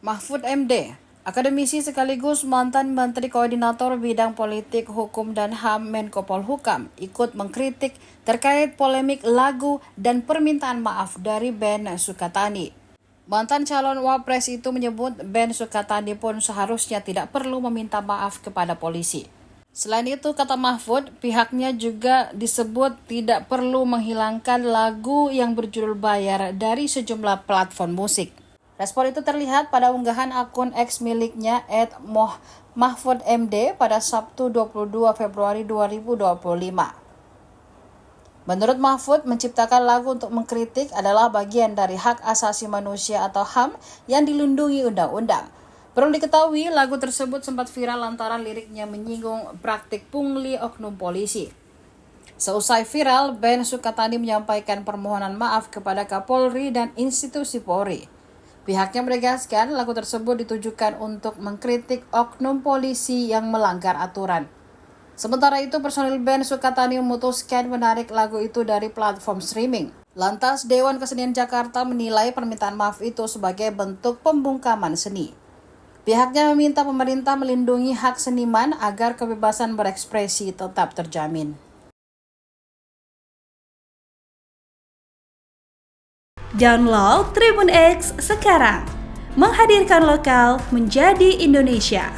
Mahfud MD, akademisi sekaligus mantan Menteri Koordinator Bidang Politik, Hukum dan HAM Menko Polhukam, ikut mengkritik terkait polemik lagu dan permintaan maaf dari Ben Sukatani. Mantan calon Wapres itu menyebut Ben Sukatani pun seharusnya tidak perlu meminta maaf kepada polisi. Selain itu, kata Mahfud, pihaknya juga disebut tidak perlu menghilangkan lagu yang berjudul Bayar dari sejumlah platform musik. Respon itu terlihat pada unggahan akun X miliknya @mahfudmd pada Sabtu 22 Februari 2025. Menurut Mahfud, menciptakan lagu untuk mengkritik adalah bagian dari hak asasi manusia atau HAM yang dilindungi undang-undang. Perlu diketahui, lagu tersebut sempat viral lantaran liriknya menyinggung praktik pungli oknum polisi. Seusai viral, Ben Sukatani menyampaikan permohonan maaf kepada Kapolri dan institusi Polri. Pihaknya menegaskan lagu tersebut ditujukan untuk mengkritik oknum polisi yang melanggar aturan. Sementara itu, personil Ben Sukatani memutuskan menarik lagu itu dari platform streaming. Lantas, Dewan Kesenian Jakarta menilai permintaan maaf itu sebagai bentuk pembungkaman seni. Pihaknya meminta pemerintah melindungi hak seniman agar kebebasan berekspresi tetap terjamin. Download Tribun X sekarang, menghadirkan lokal menjadi Indonesia.